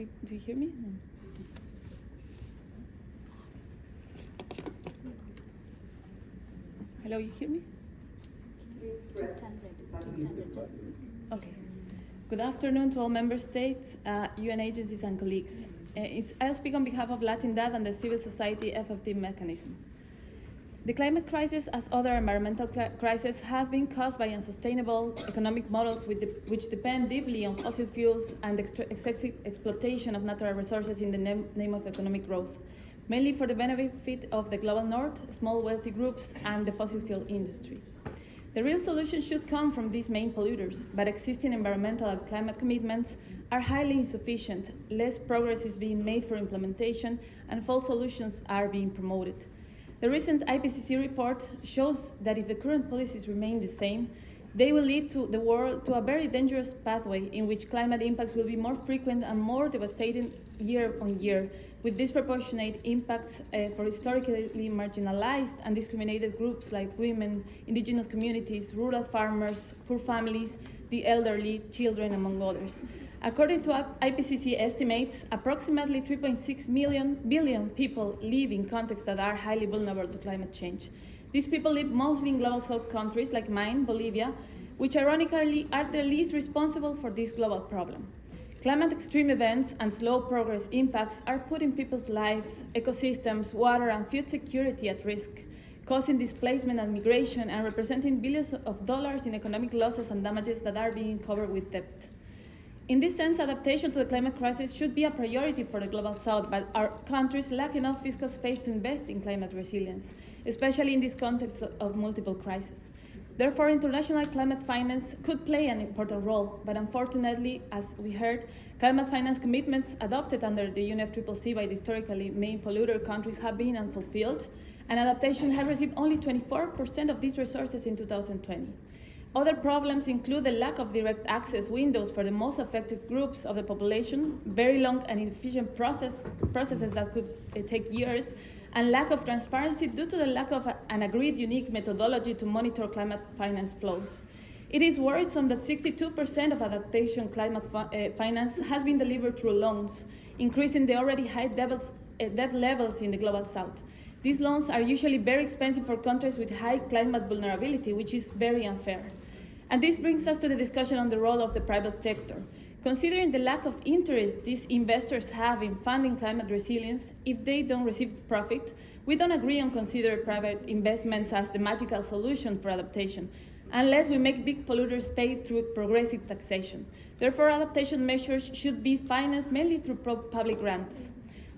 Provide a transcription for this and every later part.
Do you hear me? No. Hello, you hear me? Okay. Good afternoon to all member states, UN agencies and colleagues. I'll speak on behalf of Latindadd and the civil society FfD mechanism. The climate crisis, as other environmental crises, have been caused by unsustainable economic models which depend deeply on fossil fuels and excessive exploitation of natural resources in the name of economic growth, mainly for the benefit of the global north, small wealthy groups, and the fossil fuel industry. The real solution should come from these main polluters, but existing environmental and climate commitments are highly insufficient, less progress is being made for implementation, and false solutions are being promoted. The recent IPCC report shows that if the current policies remain the same, they will lead to the world to a very dangerous pathway in which climate impacts will be more frequent and more devastating year on year, with disproportionate impacts for historically marginalized and discriminated groups like women, indigenous communities, rural farmers, poor families, the elderly, children, among others. According to IPCC estimates, approximately 3.6 billion people live in contexts that are highly vulnerable to climate change. These people live mostly in global south countries like mine, Bolivia, which ironically are the least responsible for this global problem. Climate extreme events and slow progress impacts are putting people's lives, ecosystems, water, and food security at risk, causing displacement and migration and representing billions of dollars in economic losses and damages that are being covered with debt. In this sense, adaptation to the climate crisis should be a priority for the Global South, but our countries lack enough fiscal space to invest in climate resilience, especially in this context of multiple crises. Therefore, international climate finance could play an important role, but unfortunately, as we heard, climate finance commitments adopted under the UNFCCC by the historically main polluter countries have been unfulfilled, and adaptation have received only 24% of these resources in 2020. Other problems include the lack of direct access windows for the most affected groups of the population, very long and inefficient processes that could take years, and lack of transparency due to the lack of an agreed unique methodology to monitor climate finance flows. It is worrisome that 62% of adaptation climate finance has been delivered through loans, increasing the already high debt levels in the Global South. These loans are usually very expensive for countries with high climate vulnerability, which is very unfair. And this brings us to the discussion on the role of the private sector. Considering the lack of interest these investors have in funding climate resilience, if they don't receive profit, we don't agree on consider private investments as the magical solution for adaptation, unless we make big polluters pay through progressive taxation. Therefore, adaptation measures should be financed mainly through public grants.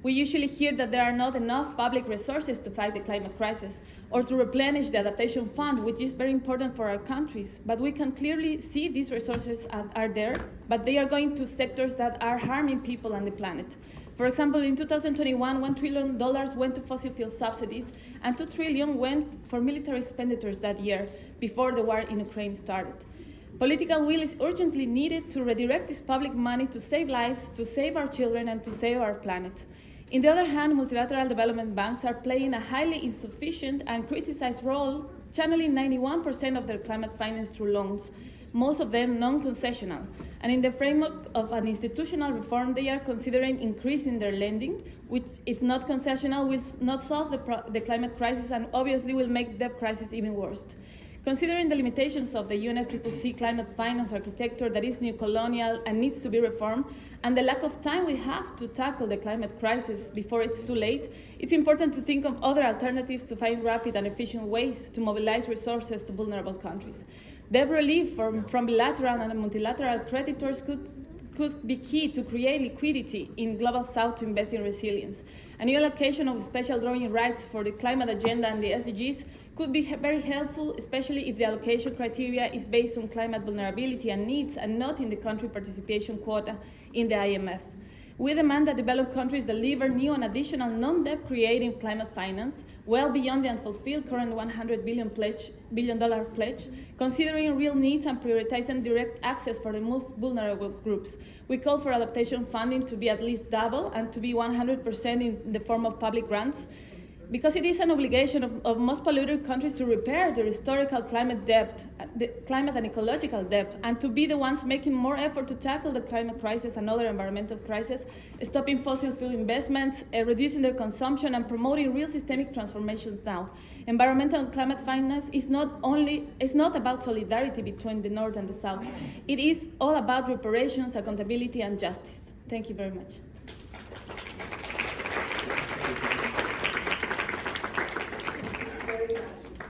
We usually hear that there are not enough public resources to fight the climate crisis or to replenish the adaptation fund, which is very important for our countries. But we can clearly see these resources are there, but they are going to sectors that are harming people and the planet. For example, in 2021, $1 trillion went to fossil fuel subsidies and $2 trillion went for military expenditures that year before the war in Ukraine started. Political will is urgently needed to redirect this public money to save lives, to save our children, and to save our planet. On the other hand, multilateral development banks are playing a highly insufficient and criticized role, channeling 91% of their climate finance through loans, most of them non-concessional. And in the framework of an institutional reform, they are considering increasing their lending, which, if not concessional, will not solve the climate crisis and obviously will make the crisis even worse. Considering the limitations of the UNFCCC climate finance architecture that is neo-colonial and needs to be reformed, and the lack of time we have to tackle the climate crisis before it's too late, it's important to think of other alternatives to find rapid and efficient ways to mobilize resources to vulnerable countries. Debt relief from bilateral and multilateral creditors could be key to create liquidity in Global South to invest in resilience. A new allocation of special drawing rights for the climate agenda and the SDGs could be very helpful, especially if the allocation criteria is based on climate vulnerability and needs and not in the country participation quota in the IMF. We demand that developed countries deliver new and additional non-debt creating climate finance well beyond the unfulfilled current $100 billion pledge, considering real needs and prioritizing direct access for the most vulnerable groups. We call for adaptation funding to be at least double and to be 100% in the form of public grants. Because it is an obligation of most polluted countries to repair their historical climate debt, the climate and ecological debt, and to be the ones making more effort to tackle the climate crisis and other environmental crises, stopping fossil fuel investments, reducing their consumption, and promoting real systemic transformations now. Environmental and climate finance is not about solidarity between the North and the South. It is all about reparations, accountability, and justice. Thank you very much.